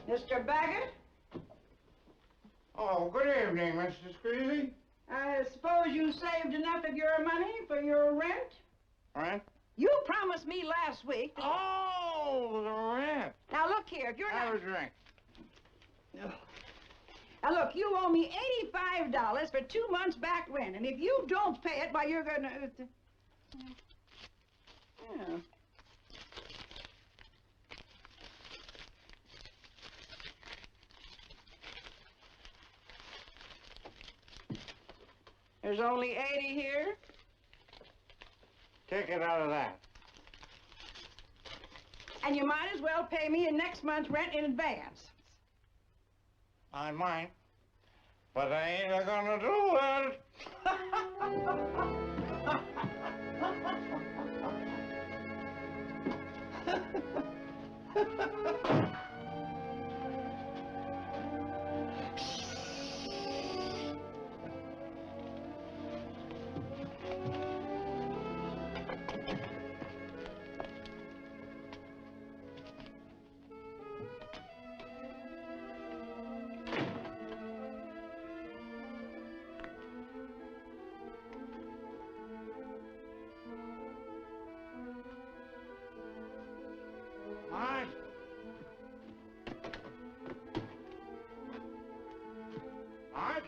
Mr. Baggett? Oh, good evening, Mr. Squeezy. I suppose you saved enough of your money for your rent? Rent? You promised me last week that... Oh, the rent. Now, look here, if you're not... Have a drink. Now, look, you owe me $85 for 2 months back rent, and if you don't pay it, why, you're gonna... Yeah. There's only 80 here. Take it out of that. And you might as well pay me in next month's rent in advance. I might, but I ain't gonna do it. Marge? Marge?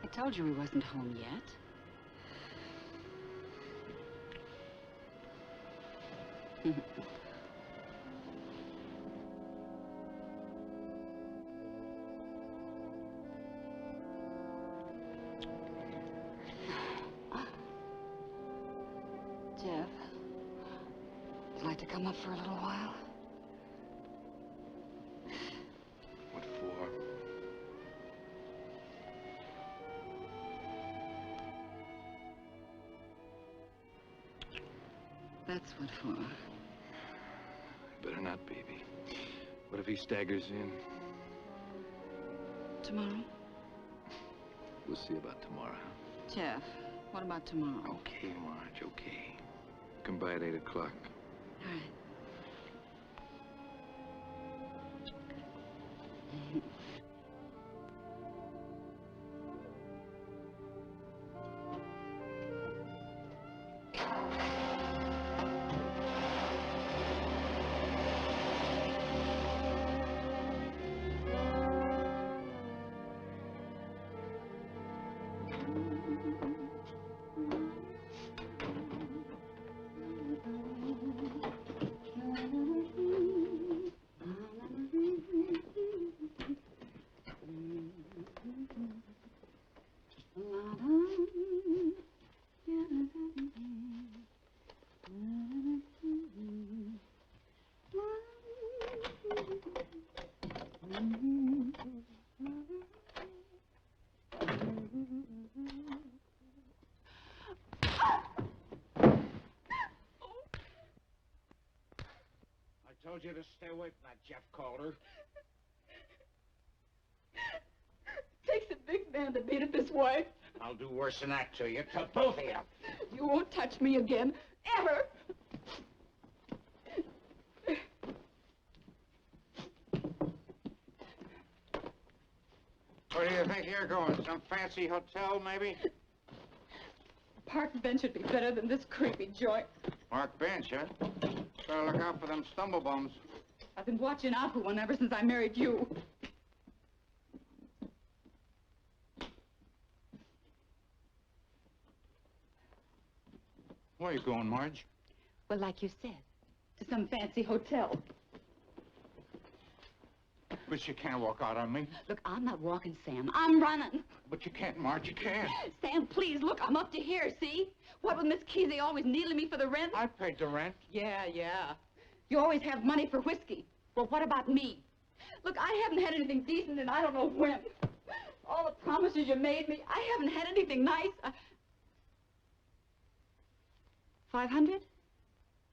I told you he wasn't home yet. Jeff, would you like to come up for a little while? What for? That's what for. Better not, baby. What if he staggers in? Tomorrow? We'll see about tomorrow, huh? Jeff, what about tomorrow? Okay, Marge, okay. Come by at 8 o'clock. All right. I told you to stay away from that Jeff Calder. Takes a big man to beat up his wife. I'll do worse than that to you, to both of you. You won't touch me again, ever. Where do you think you're going? Some fancy hotel, maybe? Park bench would be better than this creepy joint. Park bench, huh? Better look out for them stumble bums. I've been watching out for one ever since I married you. Where are you going, Marge? Well, like you said, to some fancy hotel. But you can't walk out on me. Look, I'm not walking, Sam. I'm running. But you can't, Marge, you can't. Sam, please, look, I'm up to here, see? What with Miss Kesey always needling me for the rent? I paid the rent. Yeah. You always have money for whiskey. Well, what about me? Look, I haven't had anything decent and I don't know when. All the promises you made me, I haven't had anything nice. 500?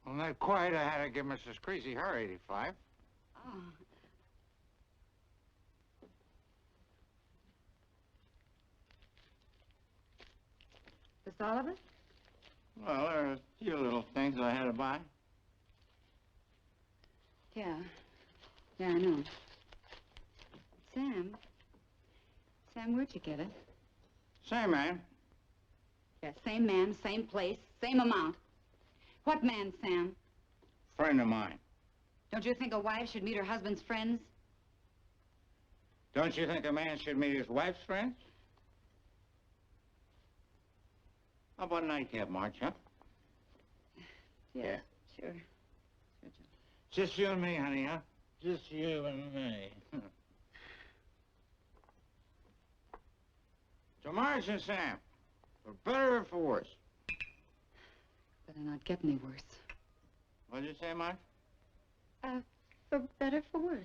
Well, not quite. I had to give Mrs. Creasy her 85. Oh. This all of it? Well, there are a few little things I had to buy. Yeah, I know. Sam, where'd you get it? Same man. Yeah, same man, same place, same amount. What man, Sam? Friend of mine. Don't you think a wife should meet her husband's friends? Don't you think a man should meet his wife's friends? How about a nightcap, March, huh? Yeah, sure. Just you and me, honey, huh? Just you and me. So, Marge and Sam, for better or for worse? Better not get any worse. What did you say, Marge? For better, for worse.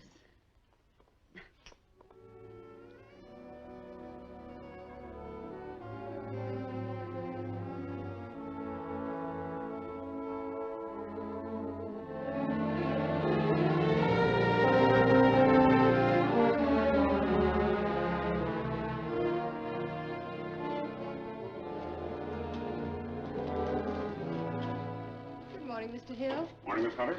Mr. Hill? Morning, Miss Hunter.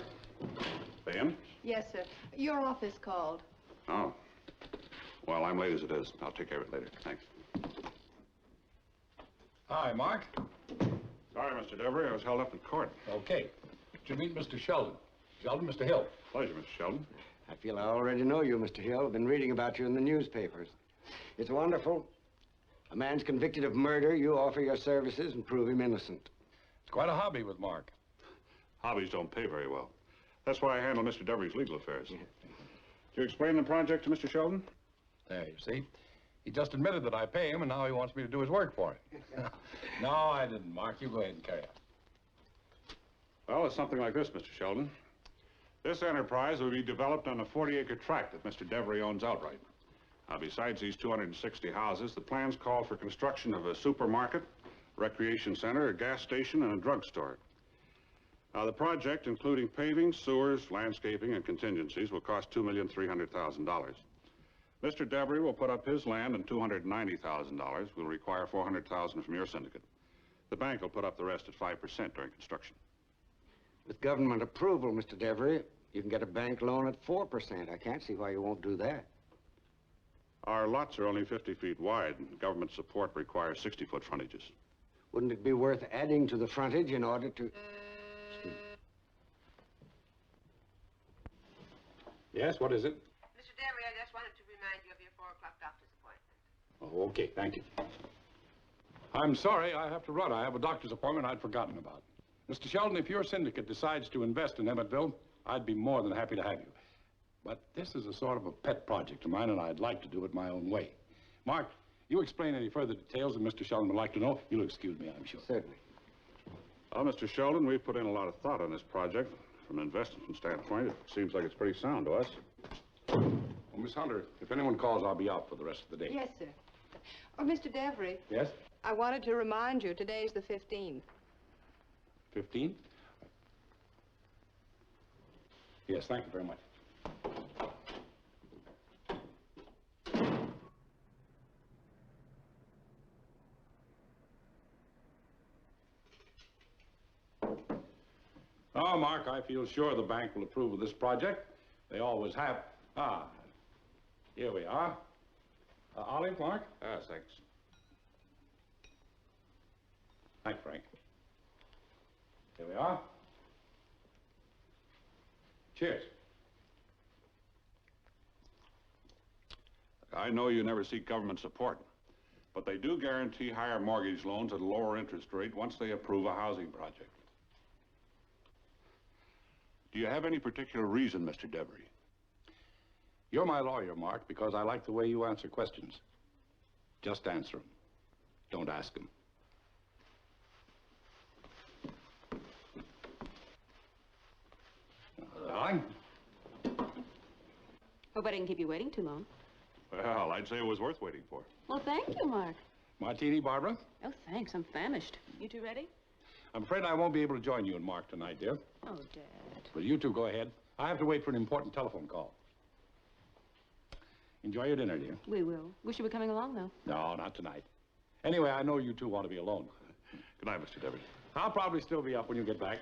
Stay in? Yes, sir. Your office called. Oh. Well, I'm late as it is. I'll take care of it later. Thanks. Hi, Mark. Sorry, Mr. Devery. I was held up in court. Okay. To meet Mr. Sheldon. Sheldon, Mr. Hill. Pleasure, Mr. Sheldon. I feel I already know you, Mr. Hill. I've been reading about you in the newspapers. It's wonderful. A man's convicted of murder, you offer your services and prove him innocent. It's quite a hobby with Mark. Hobbies don't pay very well. That's why I handle Mr. Devery's legal affairs. Did you explain the project to Mr. Sheldon? There, you see. He just admitted that I pay him, and now he wants me to do his work for him. No, I didn't, Mark. You go ahead and carry on. Well, it's something like this, Mr. Sheldon. This enterprise will be developed on a 40-acre tract that Mr. Devery owns outright. Now, besides these 260 houses, the plans call for construction of a supermarket, recreation center, a gas station, and a drugstore. Now, the project, including paving, sewers, landscaping, and contingencies, will cost $2,300,000. Mr. Devery will put up his land, and $290,000 will require $400,000 from your syndicate. The bank will put up the rest at 5% during construction. With government approval, Mr. Devery, you can get a bank loan at 4%. I can't see why you won't do that. Our lots are only 50 feet wide, and government support requires 60-foot frontages. Wouldn't it be worth adding to the frontage in order to... Yes, what is it? Mr. Devery, I just wanted to remind you of your 4 o'clock doctor's appointment. Oh, okay, thank you. I'm sorry, I have to run. I have a doctor's appointment I'd forgotten about. Mr. Sheldon, if your syndicate decides to invest in Emmettville, I'd be more than happy to have you. But this is a sort of a pet project of mine, and I'd like to do it my own way. Mark, you explain any further details that Mr. Sheldon would like to know. You'll excuse me, I'm sure. Certainly. Well, Mr. Sheldon, we've put in a lot of thought on this project. From an investment standpoint, it seems like it's pretty sound to us. Well, Miss Hunter, if anyone calls, I'll be out for the rest of the day. Yes, sir. Oh, Mr. Devery. Yes? I wanted to remind you, today's the 15th. 15? Yes, thank you very much. Oh, Mark, I feel sure the bank will approve of this project. They always have. Ah, here we are. Olive, Mark? Thanks. Thank you, Frank. Here we are. Cheers. I know you never seek government support, but they do guarantee higher mortgage loans at a lower interest rate once they approve a housing project. Do you have any particular reason, Mr. Devery? You're my lawyer, Mark, because I like the way you answer questions. Just answer them. Don't ask them. Darling? Hope I didn't keep you waiting too long. Well, I'd say it was worth waiting for. Well, thank you, Mark. Martini, Barbara? Oh, thanks. I'm famished. You two ready? I'm afraid I won't be able to join you and Mark tonight, dear. Oh, Dad. But you two go ahead. I have to wait for an important telephone call. Enjoy your dinner, dear. We will. Wish you were coming along, though. No, not tonight. Anyway, I know you two want to be alone. Good night, Mr. Devery. I'll probably still be up when you get back.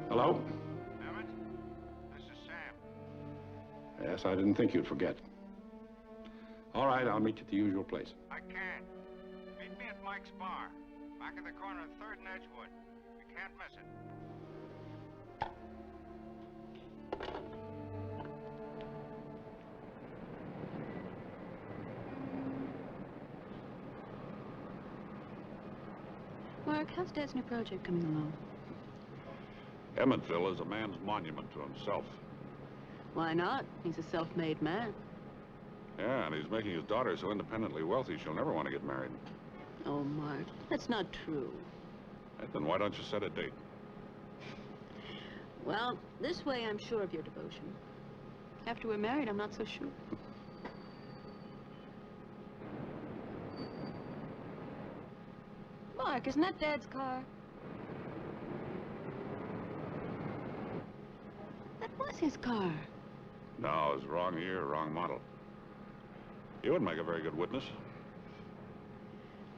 Hello? Emmett, this is Sam. Yes, I didn't think you'd forget. All right, I'll meet you at the usual place. I can't. Meet me at Mike's bar, back at the corner of 3rd and Edgewood. You can't miss it. Mark, how's Dad's new project coming along? Emmettville is a man's monument to himself. Why not? He's a self-made man. Yeah, and he's making his daughter so independently wealthy she'll never want to get married. Oh, Mark, that's not true. Then why don't you set a date? Well, this way I'm sure of your devotion. After we're married, I'm not so sure. Mark, isn't that Dad's car? That was his car. No, it's wrong year, wrong model. You would make a very good witness.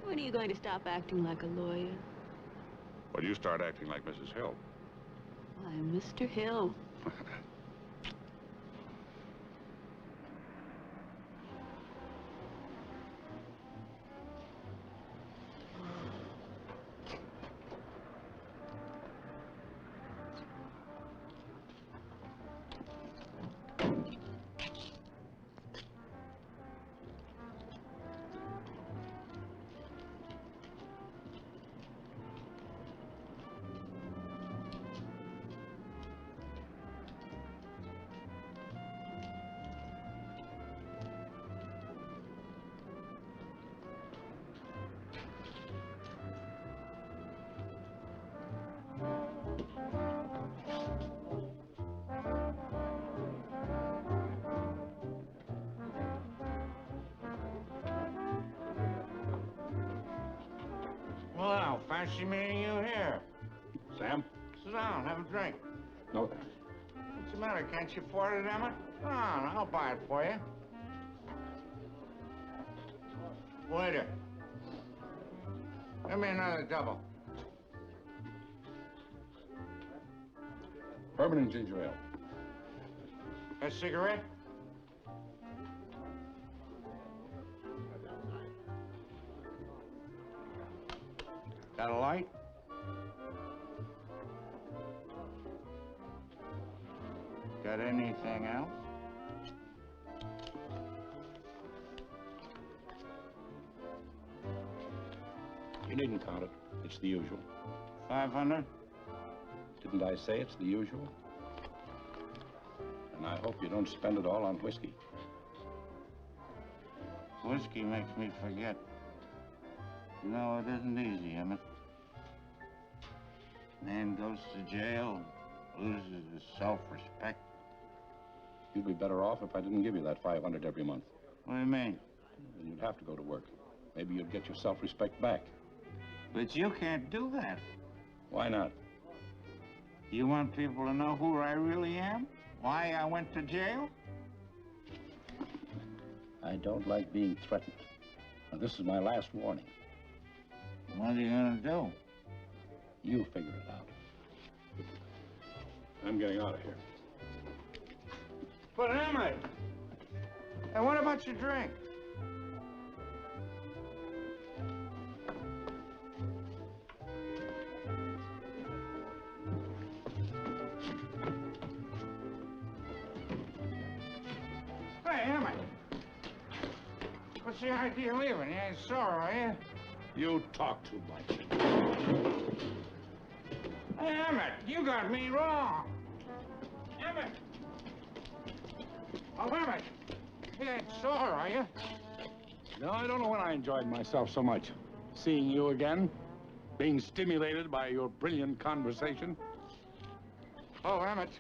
When are you going to stop acting like a lawyer? Well, you start acting like Mrs. Hill. Why, Mr. Hill. Well, fancy meeting you here. Sam? Sit down, have a drink. No, thanks. What's the matter? Can't you afford it, Emmett? Come on, I'll buy it for you. Waiter. Give me another double. Bourbon and ginger ale. A cigarette? Got a light? Got anything else? You needn't count it. It's the usual. 500? Didn't I say it's the usual? And I hope you don't spend it all on whiskey. Whiskey makes me forget. No, it isn't easy, Emmett. Man goes to jail, loses his self-respect. You'd be better off if I didn't give you that $500 every month. What do you mean? Then you'd have to go to work. Maybe you'd get your self-respect back. But you can't do that. Why not? You want people to know who I really am? Why I went to jail? I don't like being threatened. Now, this is my last warning. What are you gonna do? You figure it out. I'm getting out of here. But Emmett! And what about your drink? Hey, Emmett! What's the idea of leaving? You ain't sore, are you? You talk too much. Hey, Emmett, you got me wrong. Emmett! Oh, Emmett! You ain't sore, are you? No, I don't know when I enjoyed myself so much. Seeing you again, being stimulated by your brilliant conversation. Oh, Emmett,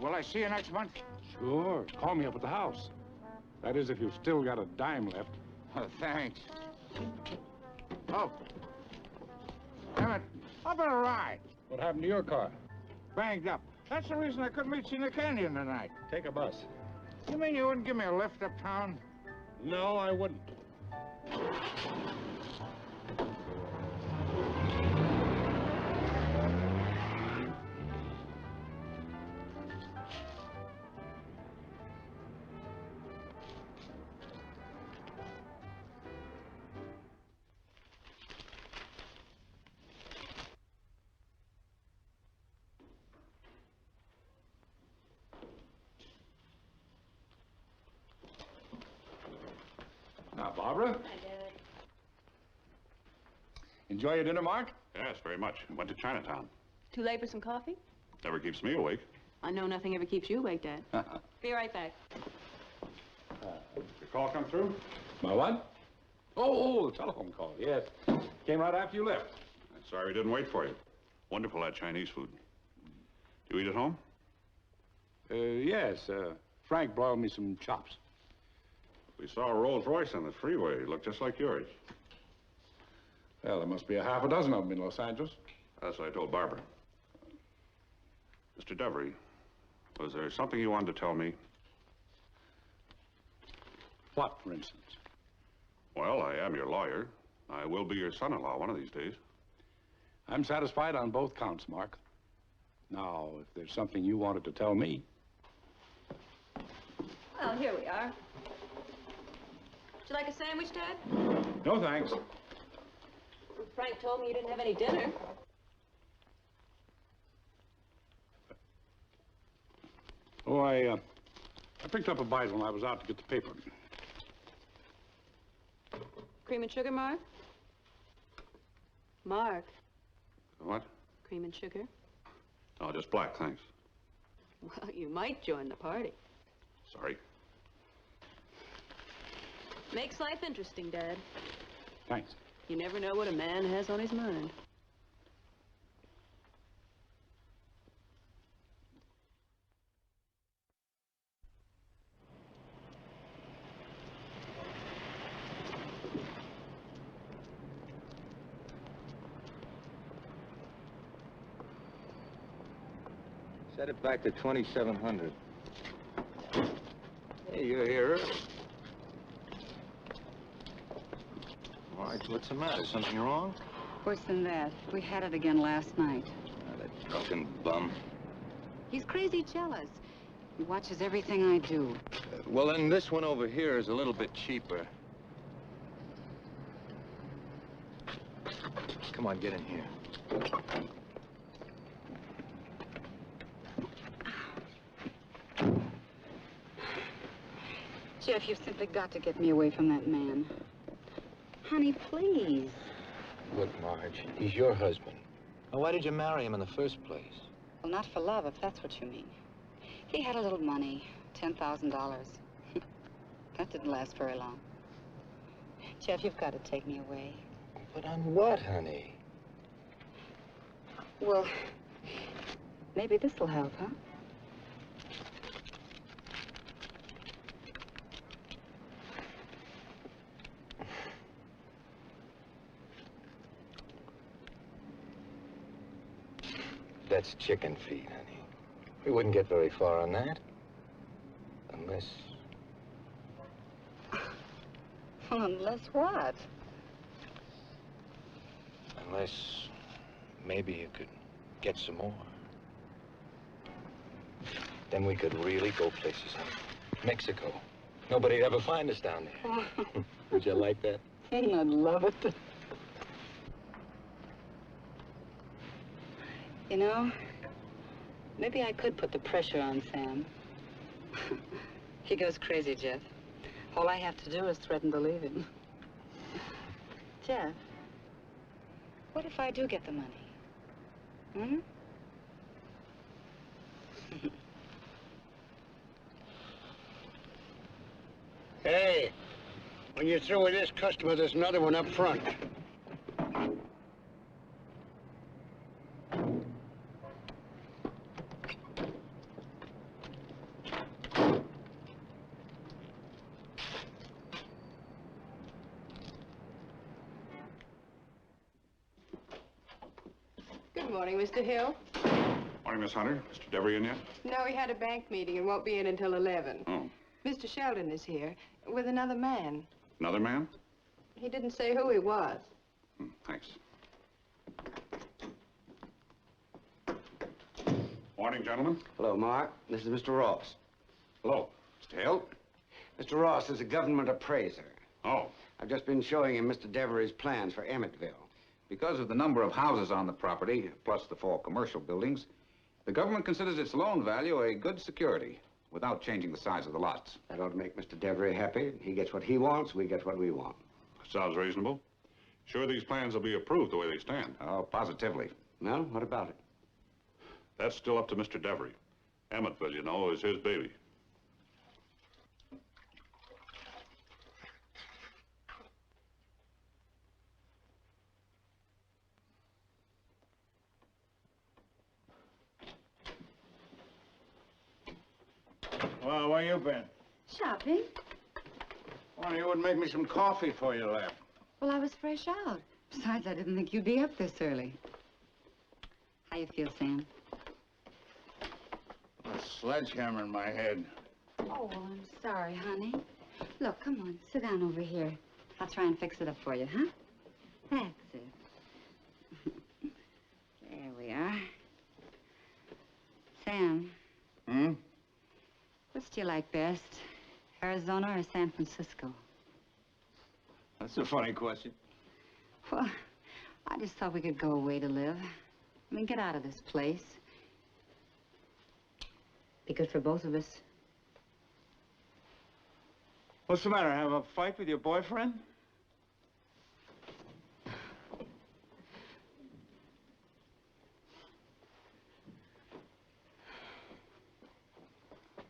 will I see you next month? Sure. Call me up at the house. That is, if you've still got a dime left. Oh, thanks. Oh. Emmett, how about a ride? What happened to your car? Banged up. That's the reason I couldn't meet you in the canyon tonight. Take a bus. You mean you wouldn't give me a lift uptown? No, I wouldn't. Now, Barbara. Hi, Dad. Enjoy your dinner, Mark? Yes, very much. Went to Chinatown. Too late for some coffee? Never keeps me awake. I know nothing ever keeps you awake, Dad. Be right back. Your call come through? My what? Oh, the telephone call, yes. Came right after you left. I'm sorry we didn't wait for you. Wonderful, that Chinese food. Do you eat at home? Yes. Frank broiled me some chops. We saw a Rolls Royce on the freeway. It looked just like yours. Well, there must be a half a dozen of them in Los Angeles. That's what I told Barbara. Mr. Devery, was there something you wanted to tell me? What, for instance? Well, I am your lawyer. I will be your son-in-law one of these days. I'm satisfied on both counts, Mark. Now, if there's something you wanted to tell me. Well, here we are. Would you like a sandwich, Dad? No, thanks. Frank told me you didn't have any dinner. Oh, I picked up a bite when I was out to get the paper. Cream and sugar, Mark? Mark, What? cream and sugar? Oh, just black, thanks. Well, you might join the party. Sorry. Makes life interesting, Dad. Thanks. You never know what a man has on his mind. Set it back to 2700. Hey, you're here early. Marge, what's the matter? Something wrong? Worse than that. We had it again last night. That drunken bum. He's crazy jealous. He watches everything I do. Well, then this one over here is a little bit cheaper. Come on, get in here. Jeff, you've simply got to get me away from that man. Honey, please. Look, Marge, he's your husband. Now, why did you marry him in the first place? Well, not for love, if that's what you mean. He had a little money, $10,000. That didn't last very long. Jeff, you've got to take me away. But on what, honey? Well, maybe this will help, huh? That's chicken feed, honey. We wouldn't get very far on that. Unless... Well, unless what? Unless maybe you could get some more. Then we could really go places like Mexico. Nobody'd ever find us down there. Would you like that? I'd love it. You know, maybe I could put the pressure on Sam. He goes crazy, Jeff. All I have to do is threaten to leave him. Jeff, what if I do get the money? Hmm? Hey, when you're through with this customer, there's another one up front. Good morning, Mr. Hill. Morning, Miss Hunter. Mr. Devery in yet? No, he had a bank meeting and won't be in until 11. Oh. Mr. Sheldon is here with another man. Another man? He didn't say who he was. Thanks. Morning, gentlemen. Hello, Mark. This is Mr. Ross. Hello. Mr. Hill? Mr. Ross is a government appraiser. Oh. I've just been showing him Mr. Devery's plans for Emmettville. Because of the number of houses on the property, plus the 4 commercial buildings, the government considers its loan value a good security without changing the size of the lots. That ought to make Mr. Devery happy. He gets what he wants, we get what we want. Sounds reasonable. Sure these plans will be approved the way they stand? Oh, positively. Well, what about it? That's still up to Mr. Devery. Emmettville, you know, is his baby. Well, where you been? Shopping? Well, you would make me some coffee before you left. Well, I was fresh out. Besides, I didn't think you'd be up this early. How you feel, Sam? A sledgehammer in my head. Oh, well, I'm sorry, honey. Look, come on, sit down over here. I'll try and fix it up for you, huh? That's it. There we are. Sam. Hmm? Which do you like best, Arizona or San Francisco? That's a funny question. Well, I just thought we could go away to live. I mean, get out of this place. Be good for both of us. What's the matter? Have a fight with your boyfriend?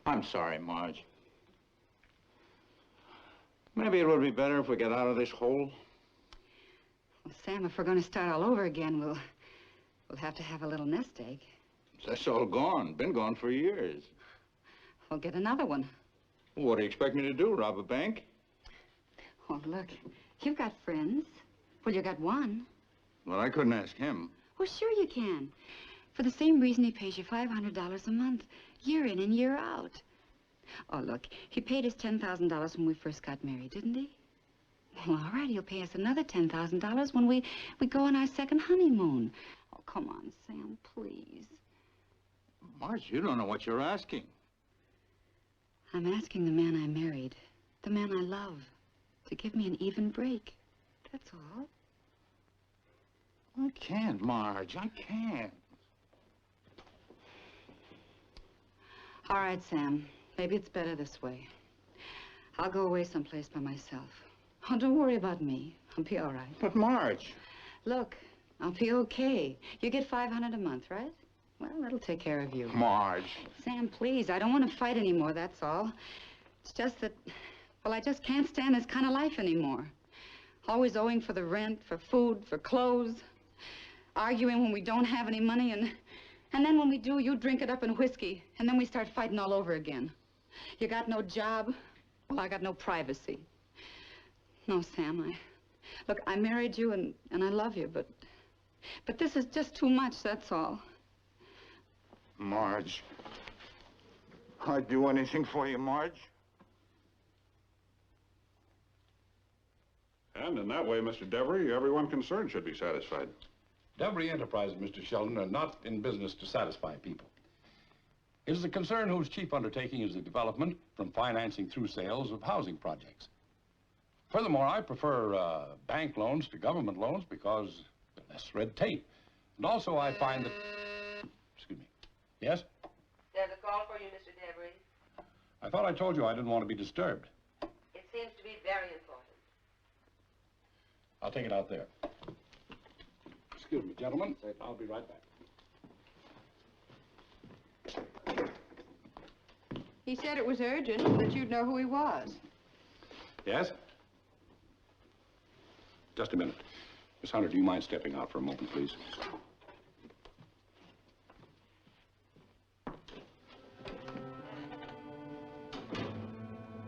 I'm sorry, Marge. Maybe it would be better if we get out of this hole. Well, Sam, if we're going to start all over again, we'll have to have a little nest egg. That's all gone. Been gone for years. We'll get another one. What do you expect me to do, rob a bank? Oh, look, you've got friends. Well, you got one. Well, I couldn't ask him. Well, sure you can. For the same reason he pays you $500 a month, year in and year out. Oh, look, he paid us $10,000 when we first got married, didn't he? Well, all right, he'll pay us another $10,000 when we go on our second honeymoon. Oh, come on, Sam, please. Marge, you don't know what you're asking. I'm asking the man I married, the man I love, to give me an even break. That's all. I can't, Marge. I can't. All right, Sam. Maybe it's better this way. I'll go away someplace by myself. Oh, don't worry about me. I'll be all right. But, Marge... Look, I'll be okay. You get $500 a month, right? Well, that'll take care of you. Marge... Sam, please, I don't want to fight anymore, that's all. It's just that, well, I just can't stand this kind of life anymore. Always owing for the rent, for food, for clothes. Arguing when we don't have any money, and then when we do, you drink it up in whiskey, and then we start fighting all over again. You got no job, well, I got no privacy. No, Sam, look, I married you, and I love you, but this is just too much, that's all. Marge... I'd do anything for you, Marge. And in that way, Mr. Devery, everyone concerned should be satisfied. Devery Enterprises, Mr. Sheldon, are not in business to satisfy people. It is a concern whose chief undertaking is the development from financing through sales of housing projects. Furthermore, I prefer bank loans to government loans because there's less red tape. And also I find that... Excuse me. Yes? There's a call for you, Mr. Devery. I thought I told you I didn't want to be disturbed. It seems to be very important. I'll take it out there. Excuse me, gentlemen. I'll be right back. He said it was urgent, that you'd know who he was. Yes? Just a minute. Miss Hunter, do you mind stepping out for a moment, please?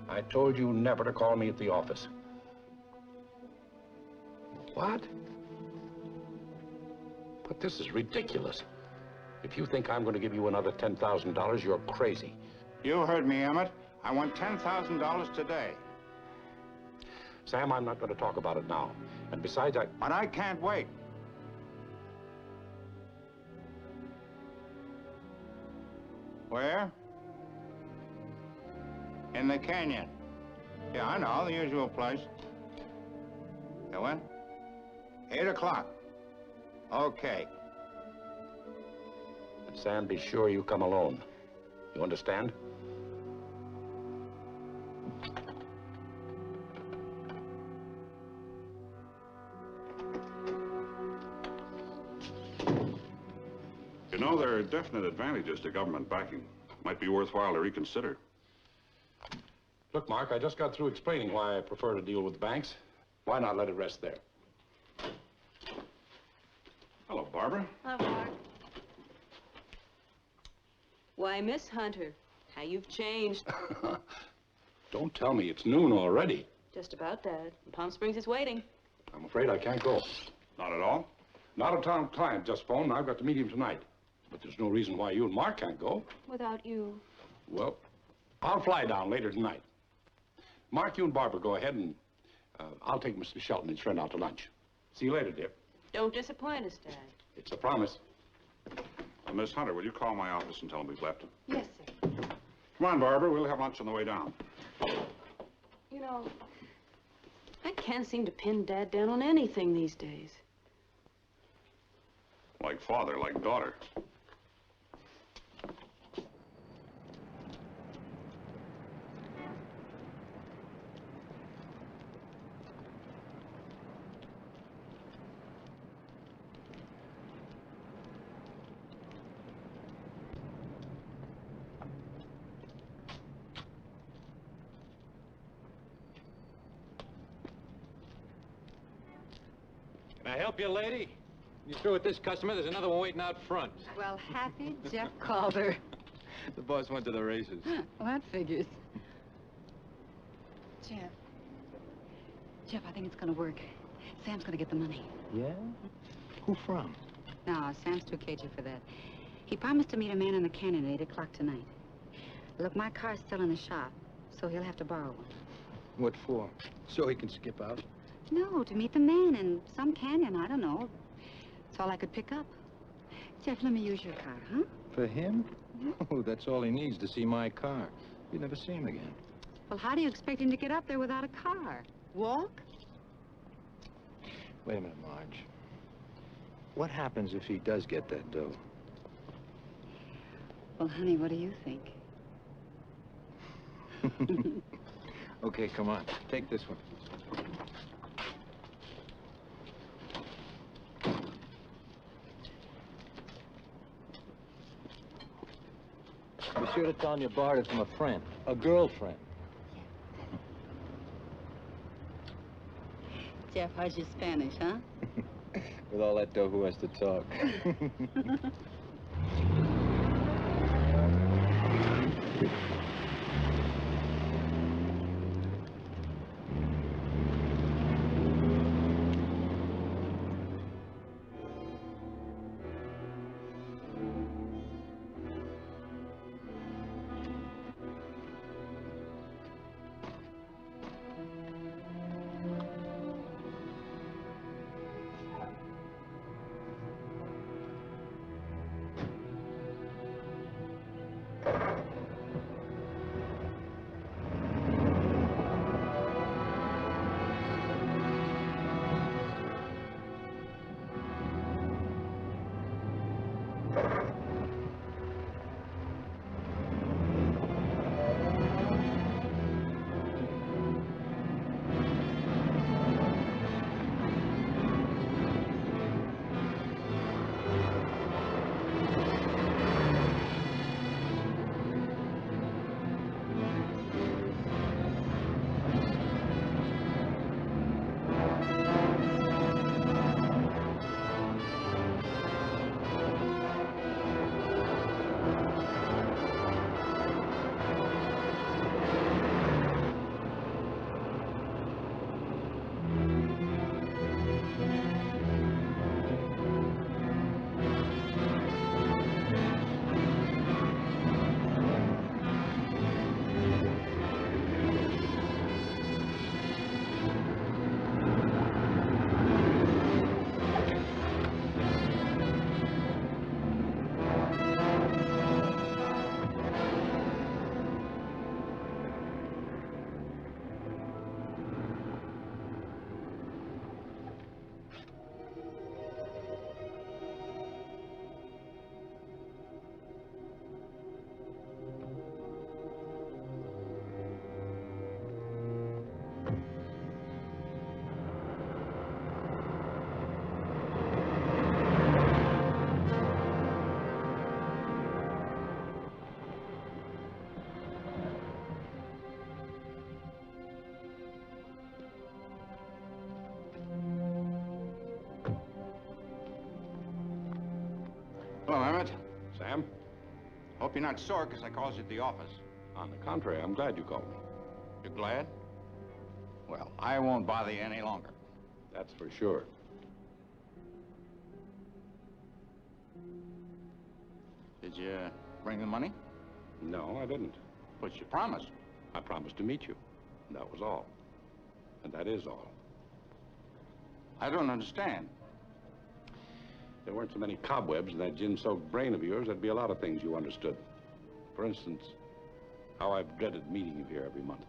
I told you never to call me at the office. What? But this is ridiculous. If you think I'm going to give you another $10,000, you're crazy. You heard me, Emmett. I want $10,000 today. Sam, I'm not going to talk about it now. And besides, But I can't wait. Where? In the canyon. Yeah, I know, the usual place. You when? 8 o'clock. Okay. But Sam, be sure you come alone. You understand? You know, there are definite advantages to government backing. Might be worthwhile to reconsider. Look, Mark, I just got through explaining why I prefer to deal with banks. Why not let it rest there? Hello, Barbara. Hello, Mark. Why, Miss Hunter, how you've changed. Don't tell me it's noon already. Just about, Dad. Palm Springs is waiting. I'm afraid I can't go. Not at all? Not a town client just phoned. I've got to meet him tonight. But there's no reason why you and Mark can't go. Without you. Well, I'll fly down later tonight. Mark, you and Barbara go ahead, and I'll take Mr. Shelton and his friend out to lunch. See you later, dear. Don't disappoint us, Dad. It's a promise. Miss Hunter, will you call my office and tell them we've left? Yes, sir. Come on, Barbara. We'll have lunch on the way down. You know, I can't seem to pin Dad down on anything these days. Like father, like daughter. Can I help you, lady? You through with this customer? There's another one waiting out front. Well, happy Jeff Calder. The boss went to the races. Well, that figures. Jeff, I think it's gonna work. Sam's gonna get the money. Yeah? Who from? No, Sam's too cagey for that. He promised to meet a man in the canyon at 8 o'clock tonight. Look, my car's still in the shop, so he'll have to borrow one. What for? So he can skip out? No, to meet the man in some canyon, I don't know. That's all I could pick up. Jeff, let me use your car, huh? For him? Oh, that's all he needs to see my car. You'd never see him again. Well, how do you expect him to get up there without a car? Walk? Wait a minute, Marge. What happens if he does get that dough? Well, honey, what do you think? Okay, come on. Take this one. Be sure to tell him you borrowed it from a friend. A girlfriend. Jeff, how's your Spanish, huh? With all that dough, who has to talk? hope you're not sore because I called you at the office. On the contrary, I'm glad you called me. You're glad? Well, I won't bother you any longer. That's for sure. Did you bring the money? No, I didn't. But you promised. I promised to meet you. That was all. And that is all. I don't understand. If there weren't so many cobwebs in that gin-soaked brain of yours, there'd be a lot of things you understood. For instance, how I've dreaded meeting you here every month.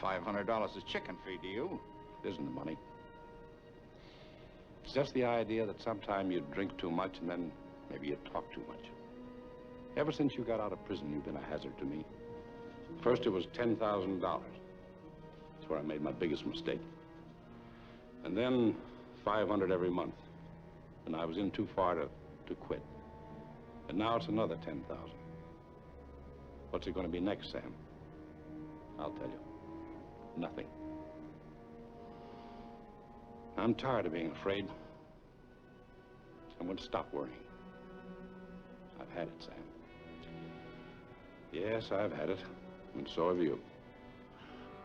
$500 is chicken feed to you. It isn't the money. It's just the idea that sometime you'd drink too much and then maybe you'd talk too much. Ever since you got out of prison, you've been a hazard to me. First, it was $10,000. That's where I made my biggest mistake. And then 500 every month. And I was in too far to quit. And now it's another 10,000. What's it going to be next, Sam? I'll tell you. Nothing. I'm tired of being afraid. I'm going to stop worrying. I've had it, Sam. Yes, I've had it. And so have you.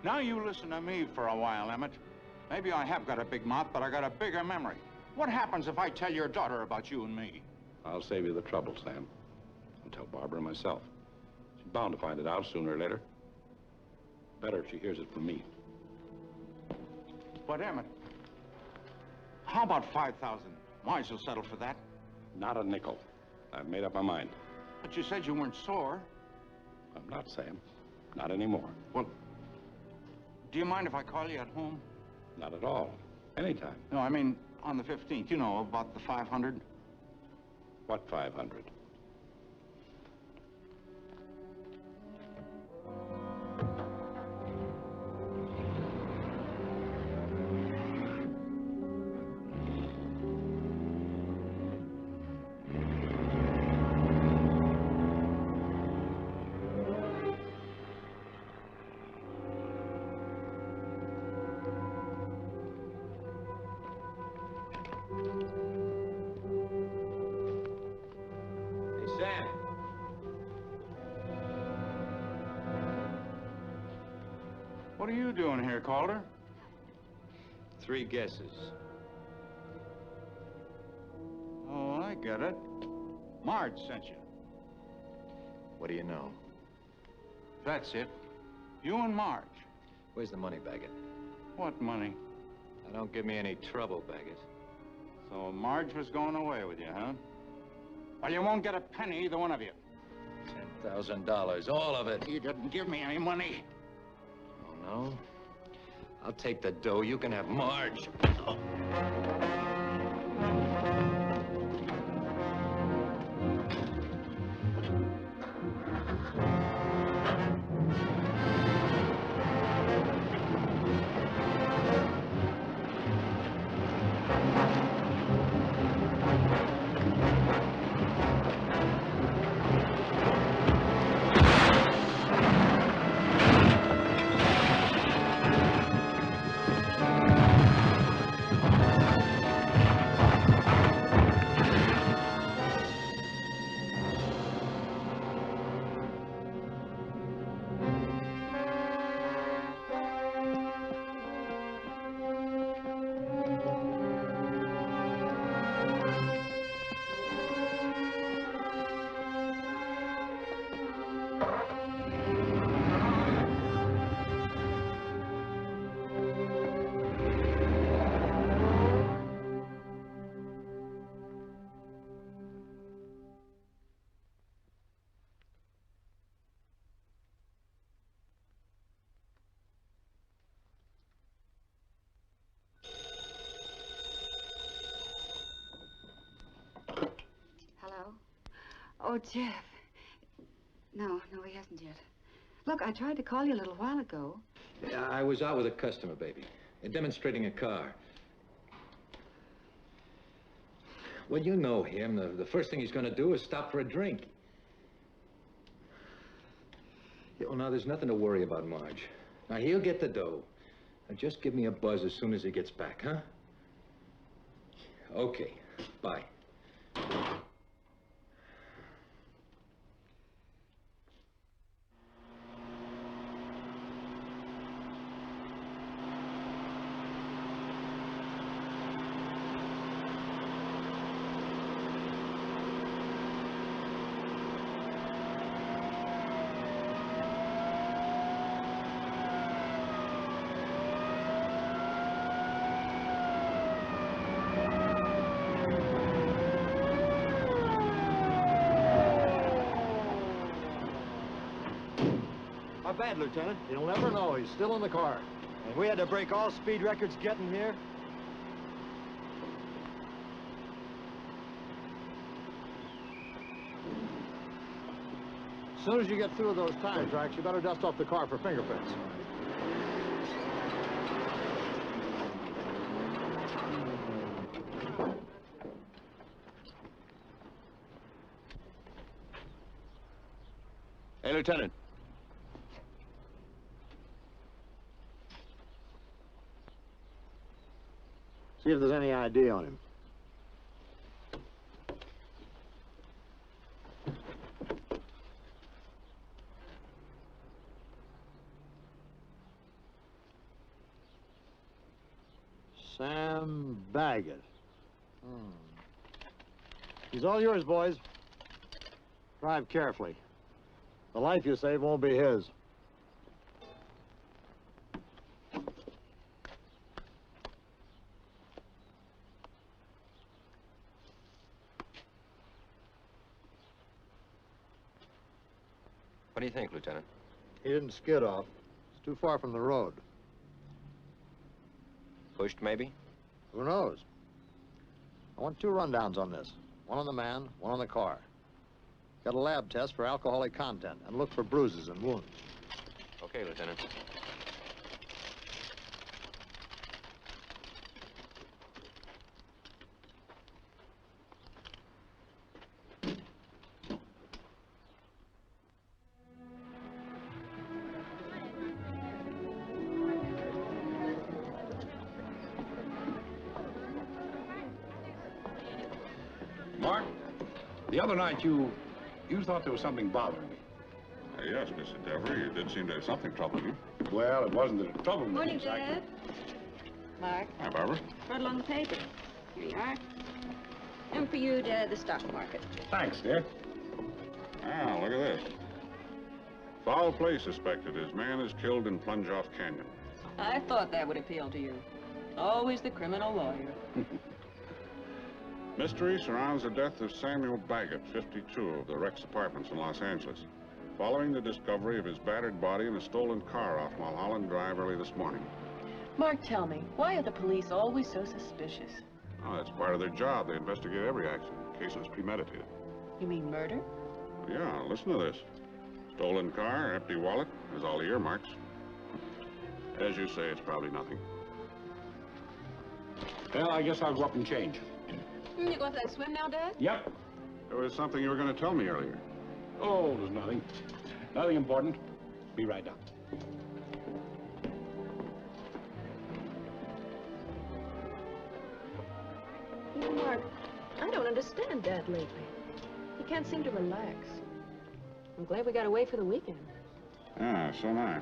Now you listen to me for a while, Emmett. Maybe I have got a big mouth, but I got a bigger memory. What happens if I tell your daughter about you and me? I'll save you the trouble, Sam. I'll tell Barbara myself. She's bound to find it out sooner or later. Better if she hears it from me. But, Emmett, how about 5,000? Marge will settle for that. Not a nickel. I've made up my mind. But you said you weren't sore. I'm not, Sam. Not anymore. Well, do you mind if I call you at home? Not at all. Anytime. No, I mean on the 15th. You know, about the 500. What 500? Sam. What are you doing here, Calder? 3 guesses. Oh, I get it. Marge sent you. What do you know? That's it. You and Marge. Where's the money, Baggett? What money? Now, don't give me any trouble, Baggett. So Marge was going away with you, huh? Well, you won't get a penny, either one of you. $10,000, all of it. You didn't give me any money. Oh, no? I'll take the dough. You can have Marge. Oh. Oh, Jeff. No, he hasn't yet. Look, I tried to call you a little while ago. Yeah, I was out with a customer, baby. Demonstrating a car. Well, you know him. The first thing he's going to do is stop for a drink. Yeah, well, now, there's nothing to worry about, Marge. Now, he'll get the dough. Now, just give me a buzz as soon as he gets back, huh? Okay. Bye. Not bad, Lieutenant. You'll never know. He's still in the car. And we had to break all speed records getting here. As soon as you get through those tire tracks, you better dust off the car for fingerprints. Hey, Lieutenant. See if there's any ID on him. Sam Baggett. He's all yours, boys. Drive carefully. The life you save won't be his. What do you think, Lieutenant? He didn't skid off. It's too far from the road. Pushed, maybe? Who knows? I want 2 rundowns on this. One on the man, one on the car. Got a lab test for alcoholic content, and look for bruises and wounds. Okay, Lieutenant. Mark, the other night you thought there was something bothering me. Yes, Mr. Devery, you did seem to have something troubling you. Well, it wasn't that it troubled me. Morning, exactly. Dad. Mark. Hi, Barbara. Right along the paper. Here you are. And for you, Dad, the stock market. Thanks, dear. Ah, look at this. Foul play suspected. His man is killed in Plunge Off Canyon. I thought that would appeal to you. Always the criminal lawyer. Mystery surrounds the death of Samuel Baggett, 52, of the Rex Apartments in Los Angeles, following the discovery of his battered body in a stolen car off Mulholland Drive early this morning. Mark, tell me, why are the police always so suspicious? Oh, that's part of their job. They investigate every accident in case it was premeditated. You mean murder? Yeah, listen to this. Stolen car, empty wallet, there's all the earmarks. As you say, it's probably nothing. Well, I guess I'll go up and change. You going for that swim now, Dad? Yep. There was something you were going to tell me earlier. Oh, there's nothing. Nothing important. Be right down. You know, Mark, I don't understand Dad lately. He can't seem to relax. I'm glad we got away for the weekend. Ah, so am I.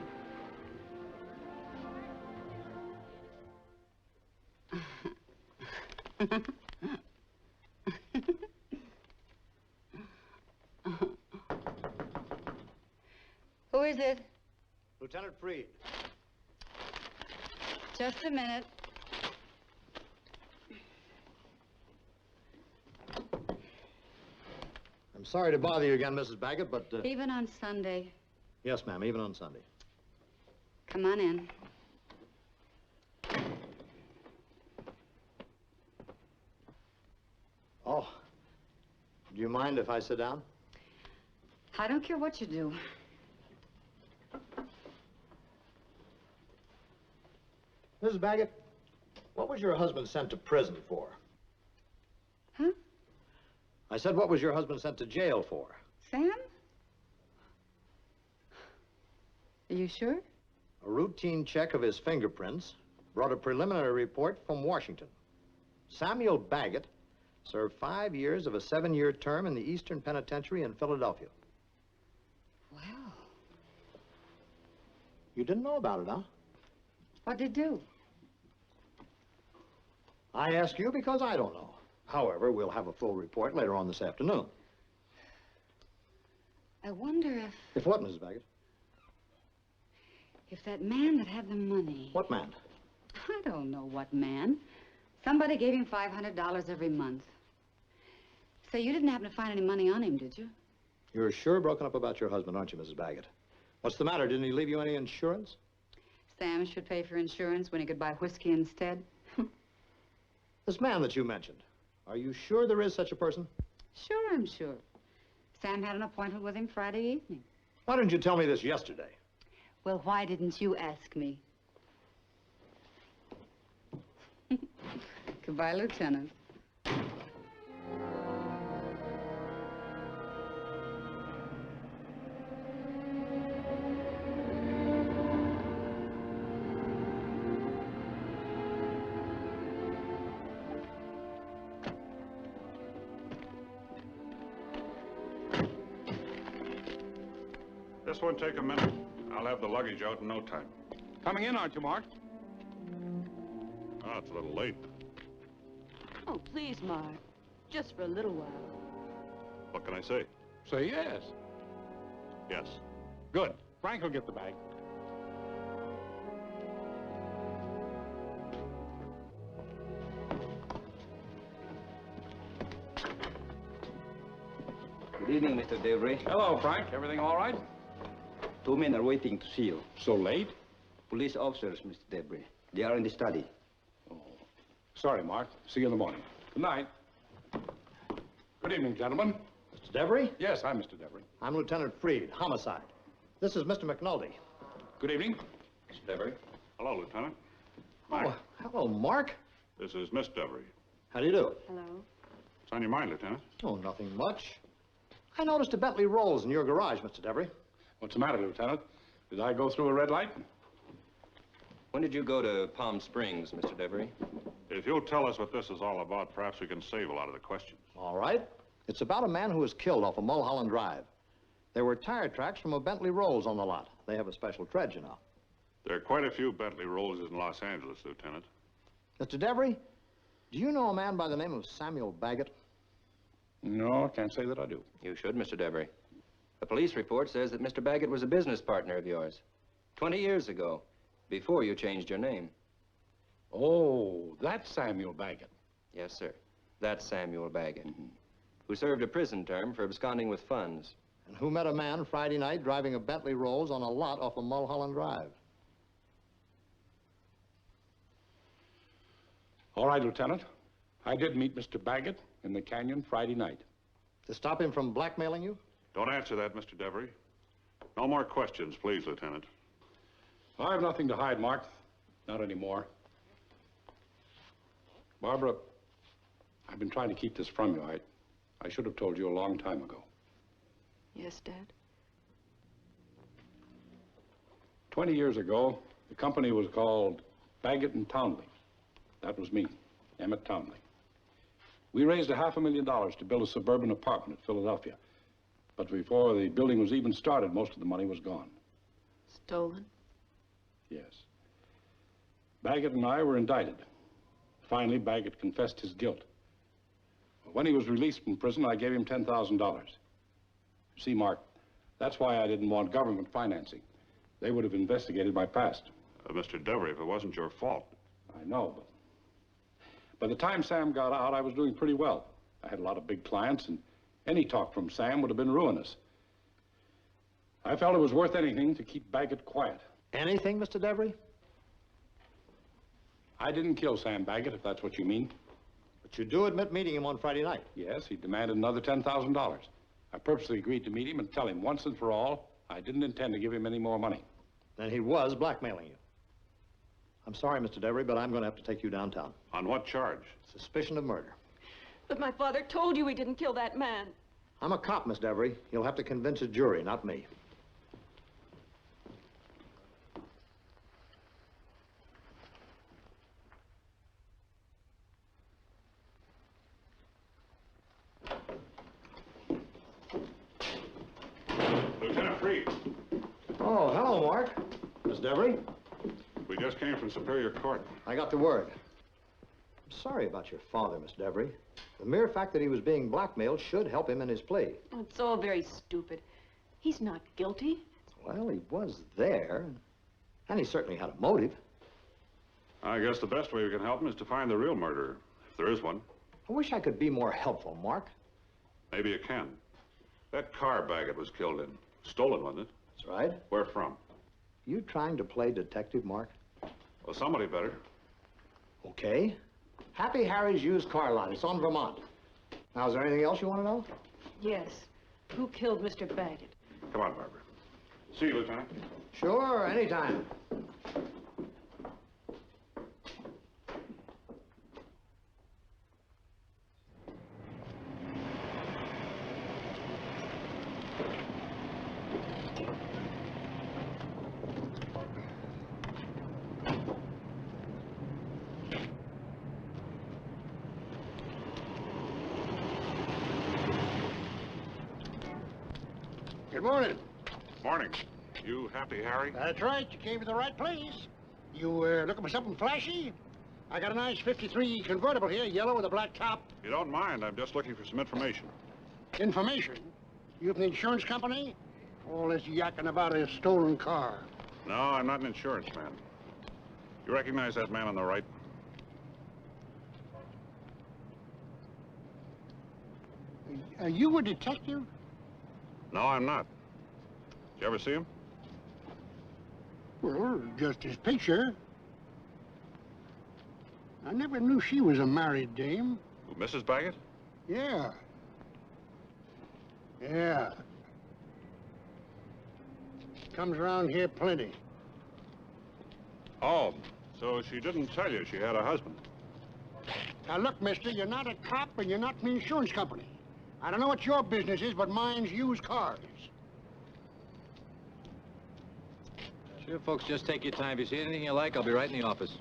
Who is it? Lieutenant Freed. Just a minute. I'm sorry to bother you again, Mrs. Baggett, but... Even on Sunday. Yes, ma'am, even on Sunday. Come on in. Oh. Do you mind if I sit down? I don't care what you do. Mrs. Baggett, what was your husband sent to prison for? Huh? I said, what was your husband sent to jail for? Sam? Are you sure? A routine check of his fingerprints brought a preliminary report from Washington. Samuel Baggett served 5 years of a 7-year term in the Eastern Penitentiary in Philadelphia. Well. You didn't know about it, huh? What'd they do? I ask you because I don't know. However, we'll have a full report later on this afternoon. I wonder if... If what, Mrs. Baggett? If that man that had the money... What man? I don't know what man. Somebody gave him $500 every month. Say, you didn't happen to find any money on him, did you? You're sure broken up about your husband, aren't you, Mrs. Baggett? What's the matter? Didn't he leave you any insurance? Sam should pay for insurance when he could buy whiskey instead. This man that you mentioned, are you sure there is such a person? Sure, I'm sure. Sam had an appointment with him Friday evening. Why didn't you tell me this yesterday? Well, why didn't you ask me? Goodbye, Lieutenant. This won't take a minute. I'll have the luggage out in no time. Coming in, aren't you, Mark? Oh, it's a little late. Oh, please, Mark. Just for a little while. What can I say? Say yes. Yes. Good. Frank will get the bag. Good evening, Mr. Debris. Hello, Frank. Everything all right? 2 men are waiting to see you. So late? Police officers, Mr. Debris. They are in the study. Oh. Sorry, Mark. See you in the morning. Good night. Good evening, gentlemen. Mr. Debris? Yes, I'm Mr. Debris. I'm Lieutenant Freed, homicide. This is Mr. McNulty. Good evening. Mr. Debris. Hello, Lieutenant. Oh, hello, Mark. This is Miss Debris. How do you do? Hello. What's on your mind, Lieutenant? Oh, nothing much. I noticed a Bentley Rolls in your garage, Mr. Debris. What's the matter, Lieutenant? Did I go through a red light? When did you go to Palm Springs, Mr. Debris? If you'll tell us what this is all about, perhaps we can save a lot of the questions. All right. It's about a man who was killed off of Mulholland Drive. There were tire tracks from a Bentley Rolls on the lot. They have a special tread, you know. There are quite a few Bentley Rollses in Los Angeles, Lieutenant. Mr. Debris, do you know a man by the name of Samuel Baggett? No, I can't say that I do. You should, Mr. Debris. The police report says that Mr. Baggett was a business partner of yours 20 years ago, before you changed your name. Oh, that's Samuel Baggett. Yes, sir. That's Samuel Baggett, who served a prison term for absconding with funds. And who met a man Friday night driving a Bentley Rolls on a lot off of Mulholland Drive? All right, Lieutenant. I did meet Mr. Baggett in the canyon Friday night. To stop him from blackmailing you? Don't answer that, Mr. Debris. No more questions, please, Lieutenant. I have nothing to hide, Mark. Not anymore. Barbara, I've been trying to keep this from you. I should have told you a long time ago. Yes, Dad? 20 years ago, the company was called Baggett and Townley. That was me, Emmett Townley. We raised $500,000 to build a suburban apartment at Philadelphia. But before the building was even started, most of the money was gone. Stolen? Yes. Baggett and I were indicted. Finally, Baggett confessed his guilt. When he was released from prison, I gave him $10,000. You see, Mark, that's why I didn't want government financing. They would have investigated my past. Mr. Debris, if it wasn't your fault. I know, but by the time Sam got out, I was doing pretty well. I had a lot of big clients, and any talk from Sam would have been ruinous. I felt it was worth anything to keep Baggett quiet. Anything, Mr. Debris? I didn't kill Sam Baggett, if that's what you mean. But you do admit meeting him on Friday night. Yes, he demanded another $10,000. I purposely agreed to meet him and tell him once and for all I didn't intend to give him any more money. Then he was blackmailing you. I'm sorry, Mr. Debris, but I'm going to have to take you downtown. On what charge? Suspicion of murder. But my father told you he didn't kill that man. I'm a cop, Miss Debris. You'll have to convince a jury, not me. Lieutenant Freed. Oh, hello, Mark. Miss Debris? We just came from Superior Court. I got the word. I'm sorry about your father, Miss Debris. The mere fact that he was being blackmailed should help him in his plea. Oh, it's all very stupid. He's not guilty. Well, he was there, and he certainly had a motive. I guess the best way we can help him is to find the real murderer, if there is one. I wish I could be more helpful, Mark. Maybe you can. That car Baggett was killed in. Stolen, wasn't it? That's right. Where from? You trying to play detective, Mark? Well, somebody better. Okay. Happy Harry's used car lot. It's on Vermont. Now, is there anything else you want to know? Yes. Who killed Mr. Baggett? Come on, Barbara. See you, Lieutenant. Sure, anytime. Good morning. Morning. You happy, Harry? That's right. You came to the right place. You looking for something flashy? I got a nice 53 convertible here, yellow with a black top. You don't mind, I'm just looking for some information. Information? You from the insurance company? All this yakking about a stolen car. No, I'm not an insurance man. You recognize that man on the right? Are you a detective? No, I'm not. Did you ever see him? Well, just his picture. I never knew she was a married dame. Who, Mrs. Baggett? Yeah. Yeah. Comes around here plenty. Oh, so she didn't tell you she had a husband? Now, look, mister, you're not a cop and you're not from the insurance company. I don't know what your business is, but mine's used cars. Sure, folks, just take your time. If you see anything you like, I'll be right in the office.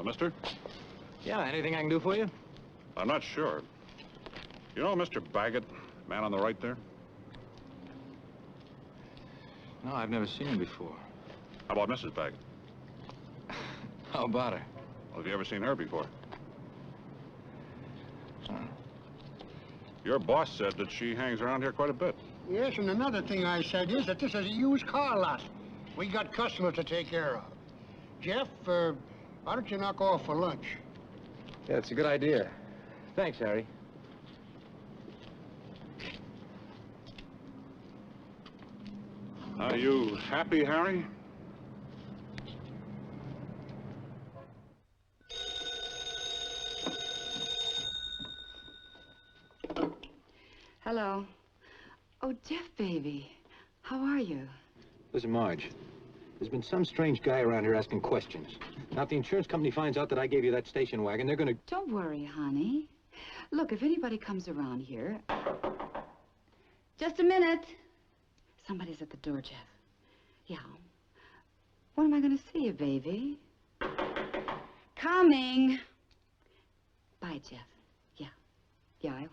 Mister? Yeah, anything I can do for you? I'm not sure. You know Mr. Baggett, man on the right there? No, I've never seen him before. How about Mrs. Baggett? How about her? Well, have you ever seen her before? Huh. Your boss said that she hangs around here quite a bit. Yes, and another thing I said is that this is a used car lot. We got customers to take care of. Jeff, why don't you knock off for lunch? Yeah, it's a good idea. Thanks, Harry. Are you happy, Harry? Hello. Oh, Jeff, baby. How are you? Listen, Marge, there's been some strange guy around here asking questions. Now, if the insurance company finds out that I gave you that station wagon, they're gonna... Don't worry, honey. Look, if anybody comes around here... Just a minute. Somebody's at the door, Jeff. Yeah. When am I going to see you, baby? Coming. Bye, Jeff. Yeah. Yeah, I will.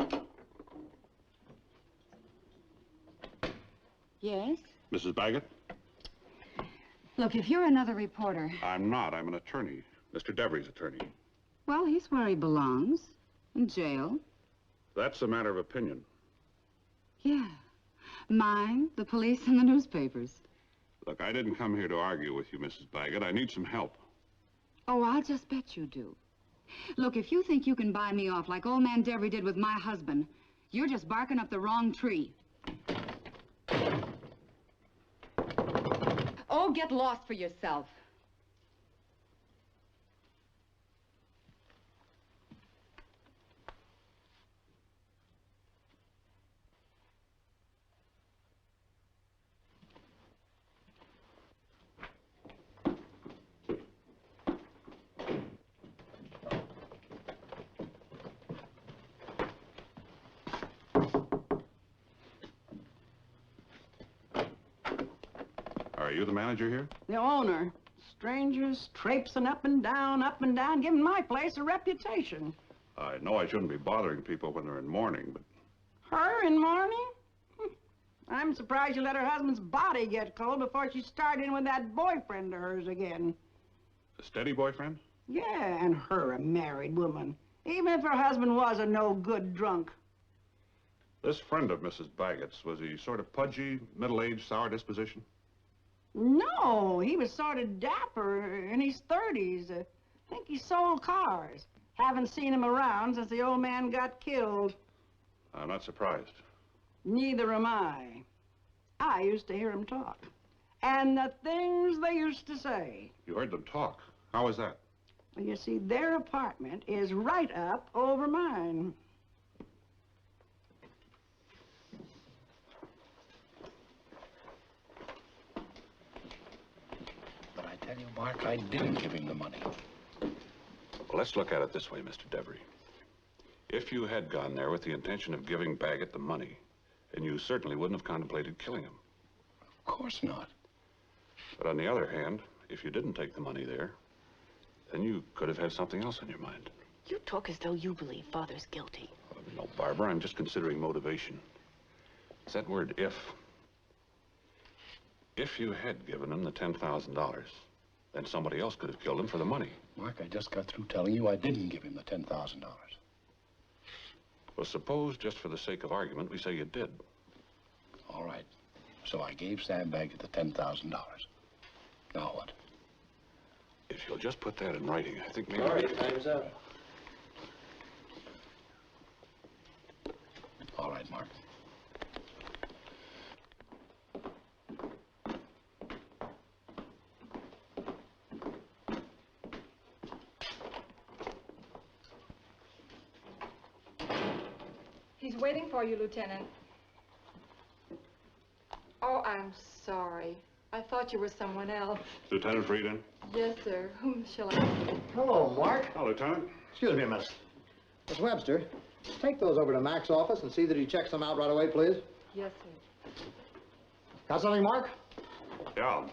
Okay. Yes? Mrs. Baggett? Look, if you're another reporter... I'm not. I'm an attorney. Mr. Devery's attorney. Well, he's where he belongs. In jail. That's a matter of opinion. Yeah. Mine, the police, and the newspapers. Look, I didn't come here to argue with you, Mrs. Baggett. I need some help. Oh, I'll just bet you do. Look, if you think you can buy me off like old man Devery did with my husband, you're just barking up the wrong tree. Oh, get lost for yourself. Are you the manager here? The owner. Strangers traipsing up and down, giving my place a reputation. I know I shouldn't be bothering people when they're in mourning, but... Her in mourning? I'm surprised you let her husband's body get cold before she started in with that boyfriend of hers again. A steady boyfriend? Yeah, and her a married woman. Even if her husband was a no-good drunk. This friend of Mrs. Baggett's, was he sort of pudgy, middle-aged, sour disposition? No, he was sort of dapper, in his 30s. I think he sold cars. Haven't seen him around since the old man got killed. I'm not surprised. Neither am I. I used to hear them talk. And the things they used to say. You heard them talk. How was that? Well, you see, their apartment is right up over mine. But I tell you, Mark, I didn't give him the money. Well, let's look at it this way, Mr. Devery. If you had gone there with the intention of giving Baggett the money, then you certainly wouldn't have contemplated killing him. Of course not. But on the other hand, if you didn't take the money there, then you could have had something else on your mind. You talk as though you believe Father's guilty. No, Barbara, I'm just considering motivation. It's that word, if. If you had given him the $10,000, then somebody else could have killed him for the money. Mark, I just got through telling you I didn't give him the $10,000. Well, suppose, just for the sake of argument, we say you did. All right. So I gave Sam Baggett the $10,000. Now what? If you'll just put that in writing, I think maybe... All right, time's up. All right, Mark. He's waiting for you, Lieutenant. Oh, I'm sorry. I thought you were someone else. Lieutenant Frieden? Yes, sir. Whom shall I... Hello, Mark. Hello, Lieutenant. Excuse me a minute. Miss Webster, take those over to Mac's office and see that he checks them out right away, please. Yes, sir. Got something, Mark? Yeah.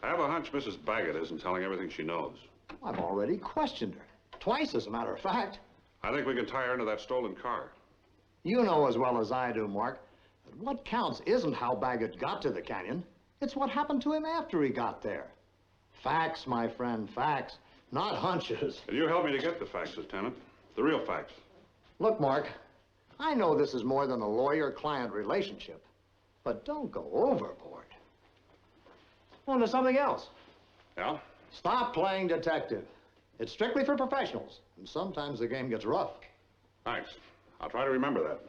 I have a hunch Mrs. Baggett isn't telling everything she knows. I've already questioned her. Twice, as a matter of fact. I think we can tie her into that stolen car. You know as well as I do, Mark, that what counts isn't how Baggett got to the canyon. It's what happened to him after he got there. Facts, my friend, facts, not hunches. Can you help me to get the facts, Lieutenant? The real facts. Look, Mark, I know this is more than a lawyer-client relationship, but don't go overboard. On to something else. Yeah? Stop playing detective. It's strictly for professionals, and sometimes the game gets rough. Thanks. I'll try to remember that.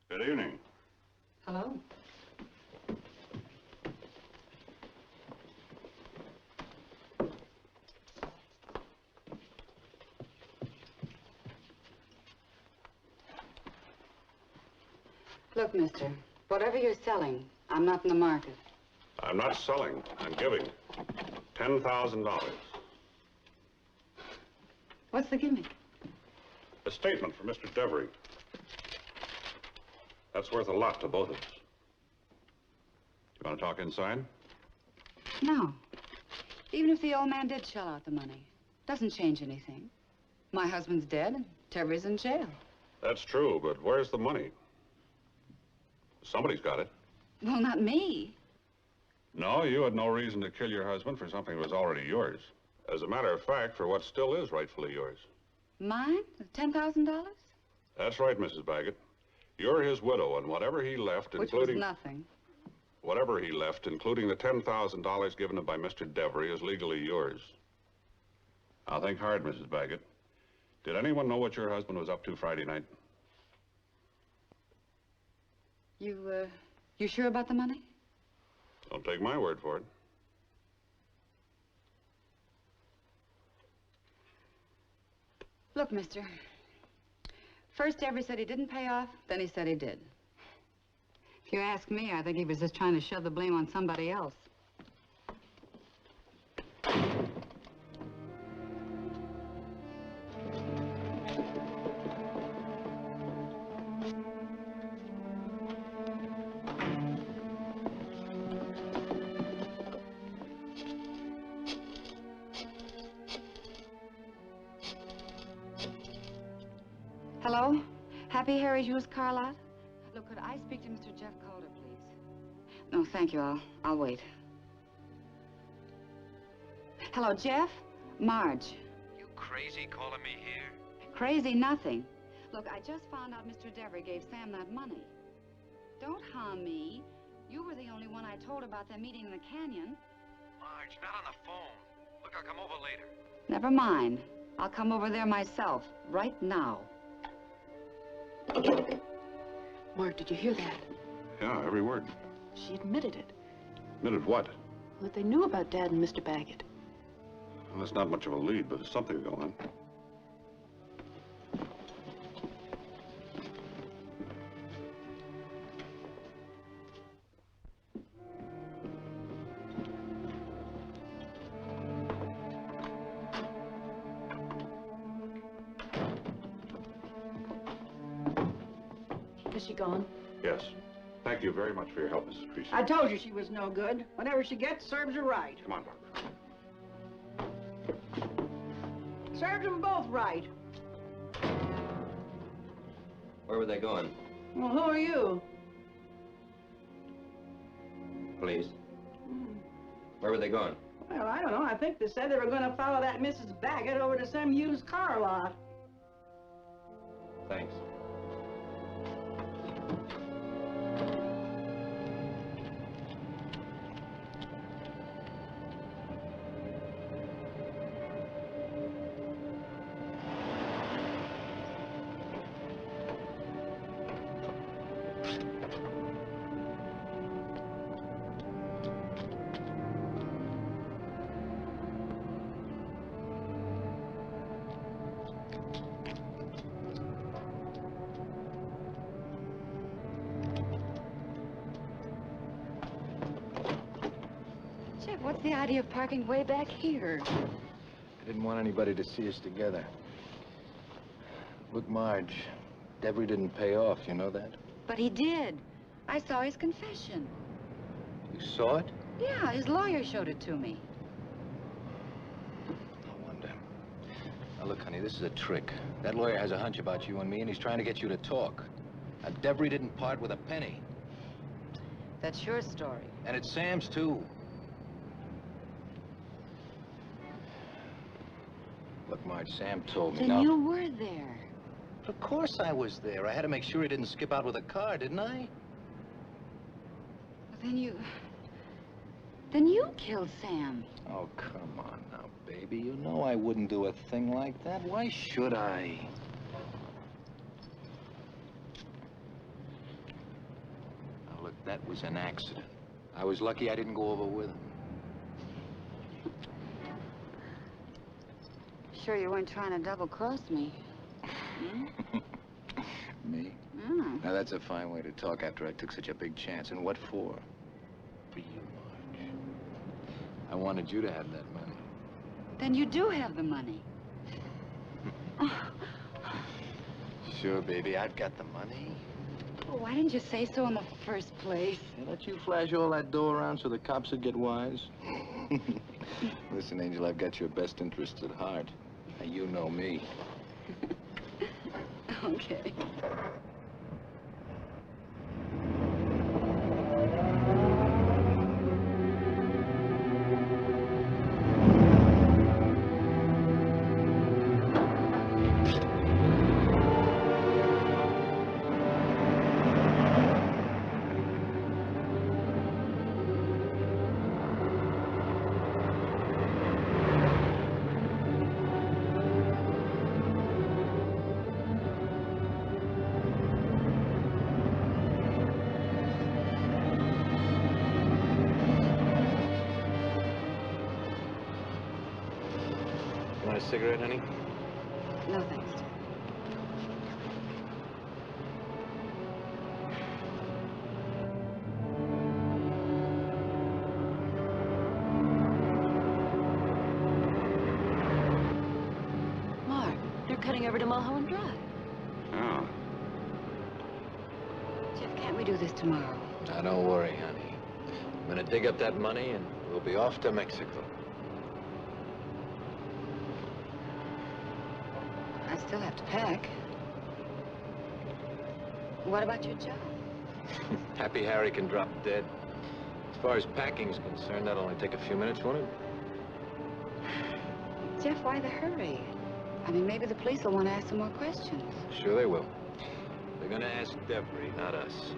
Good evening. Hello. Look, mister, whatever you're selling, I'm not in the market. I'm not selling. I'm giving. $10,000. What's the gimmick? A statement from Mr. Devery. That's worth a lot to both of us. You want to talk inside? No. Even if the old man did shell out the money, doesn't change anything. My husband's dead and Terry's in jail. That's true, but where's the money? Somebody's got it. Well, not me. No, you had no reason to kill your husband for something that was already yours. As a matter of fact, for what still is rightfully yours. Mine? $10,000? That's right, Mrs. Baggett. You're his widow, and whatever he left, Which including... was nothing. Whatever he left, including the $10,000 given him by Mr. Devery, is legally yours. Now, think hard, Mrs. Baggett. Did anyone know what your husband was up to Friday night? You sure about the money? Don't take my word for it. Look, mister. First, Devery said he didn't pay off, then he said he did. If you ask me, I think he was just trying to shove the blame on somebody else. Hello? Happy Harry's used car lot? Look, could I speak to Mr. Jeff Calder, please? No, thank you. I'll wait. Hello, Jeff? Marge. You crazy calling me here? Crazy nothing. Look, I just found out Mr. Devery gave Sam that money. Don't harm me. You were the only one I told about that meeting in the canyon. Marge, not on the phone. Look, I'll come over later. Never mind. I'll come over there myself, right now. Mark, did you hear that? Yeah, every word. She admitted it. Admitted what? What they knew about Dad and Mr. Baggett. Well, that's not much of a lead, but there's something going on. Is she gone? Yes. Thank you very much for your help, Mrs. Creasy. I told you she was no good. Whatever she gets serves her right. Come on, Doctor. Serves them both right. Where were they going? Well, who are you? Please. Where were they going? Well, I don't know. I think they said they were going to follow that Mrs. Baggett over to some used car lot. Thanks. Jeff, what's the idea of parking way back here? I didn't want anybody to see us together. Look, Marge, Devery didn't pay off, you know that? But he did. I saw his confession. You saw it? Yeah, his lawyer showed it to me. No wonder. Now, look, honey, this is a trick. That lawyer has a hunch about you and me, and he's trying to get you to talk. Now, Devery didn't part with a penny. That's your story. And it's Sam's, too. Look, Marge, Sam told me. Then Now, you were there. of course I was there. I had to make sure he didn't skip out with a car, didn't I? Well, then you killed Sam. Oh, come on now, baby. You know I wouldn't do a thing like that. Why should I? Now, look, that was an accident. I was lucky I didn't go over with him. Sure you weren't trying to double-cross me. Me? Mm. Now, that's a fine way to talk after I took such a big chance. And what for? For you, Marge. I wanted you to have that money. Then you do have the money. Sure, baby, I've got the money. Well, why didn't you say so in the first place? They let you flash all that dough around so the cops would get wise. Listen, Angel, I've got your best interests at heart. Now, you know me. Okay. Want a cigarette, honey? No, thanks. Mark, they're cutting over to Mulholland Drive. Oh. Jeff, can't we do this tomorrow? Now, don't worry, honey. I'm gonna dig up that money and we'll be off to Mexico. I still have to pack. What about your job? Happy Harry can drop dead. As far as packing's concerned, that'll only take a few minutes, won't it? Jeff, why the hurry? I mean, maybe the police will want to ask some more questions. Sure they will. They're gonna ask Debris, not us.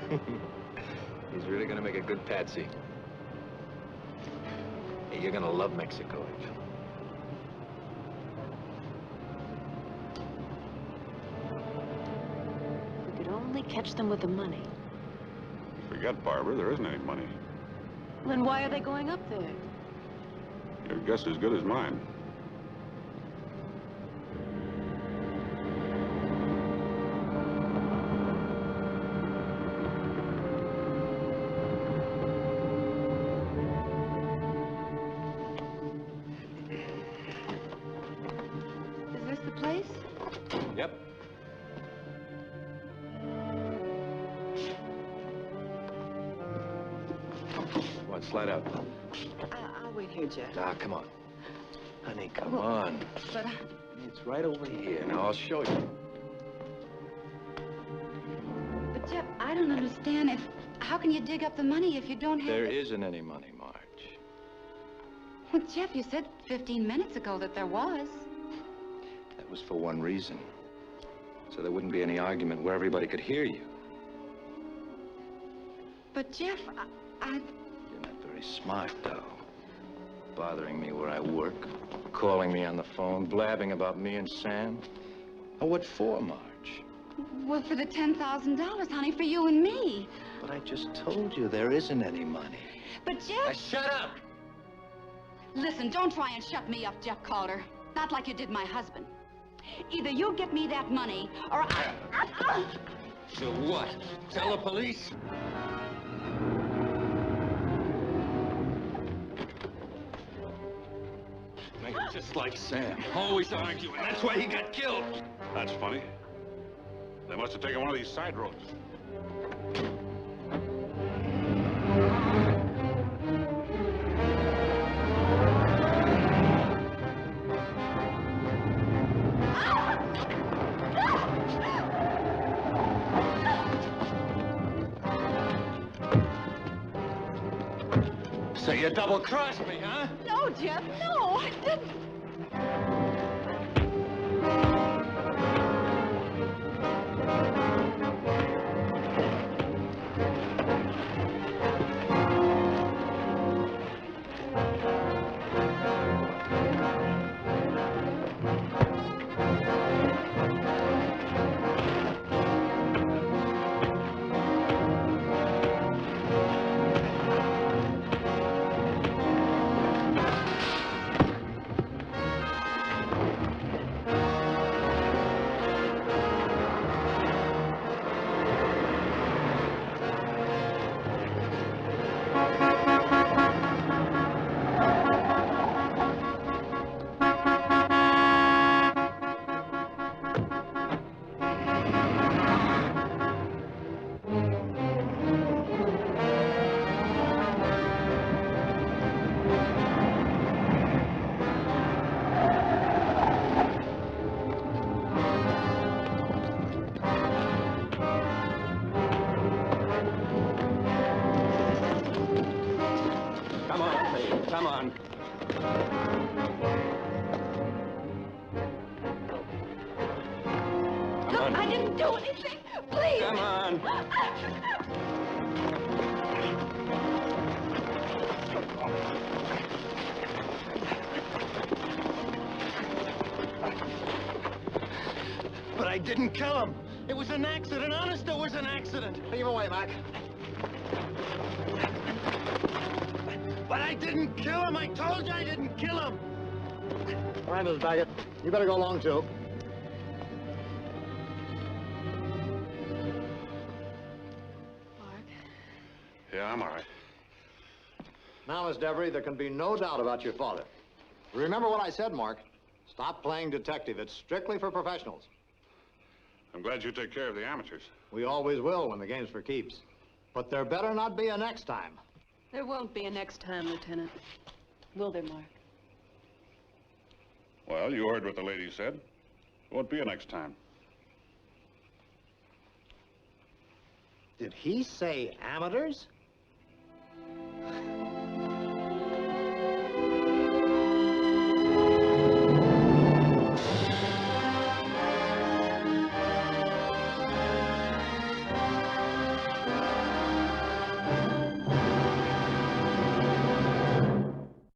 He's really gonna make a good patsy. Hey, you're gonna love Mexico. If we could only catch them with the money. Forget, Barbara, there isn't any money. Then why are they going up there? Your guess is as good as mine. Is this the place? Yep. Come on, slide out. I'll wait here, Jeff. Ah, come on. Honey, come on. But It's right over here. Now, I'll show you. But Jeff, I don't understand. How can you dig up the money if you don't have There it? isn't any money, Marge. Well, Jeff, you said 15 minutes ago that there was. That was for one reason. So there wouldn't be any argument where everybody could hear you. But Jeff, I... You're not very smart, though. Bothering me where I work, calling me on the phone, blabbing about me and Sam. Oh, what for, Marge? Well, for the $10,000, honey, for you and me. But I just told you there isn't any money. But Jeff... Shut up! Listen, don't try and shut me up, Jeff Calder. Not like you did my husband. Either you get me that money, or I... So what? Tell the police? Man, you're just like Sam. Always arguing. That's why he got killed. That's funny. They must have taken one of these side roads. So you double-crossed me, huh? No, Jeff, no, I didn't. Come on, babe. Come on. Look, I didn't do anything. Please. Come on. But I didn't kill him. It was an accident. Honest, it was an accident. Leave him away, Mac. But I didn't kill him. I told you I didn't kill him. All right, Mrs. Baggett. You better go along, too. Yeah, I'm all right. Now, Miss Devery, there can be no doubt about your father. Remember what I said, Mark. Stop playing detective. It's strictly for professionals. I'm glad you take care of the amateurs. We always will when the game's for keeps. But there better not be a next time. There won't be a next time, Lieutenant. Will there, Mark? Well, you heard what the lady said. Won't be a next time. Did he say amateurs?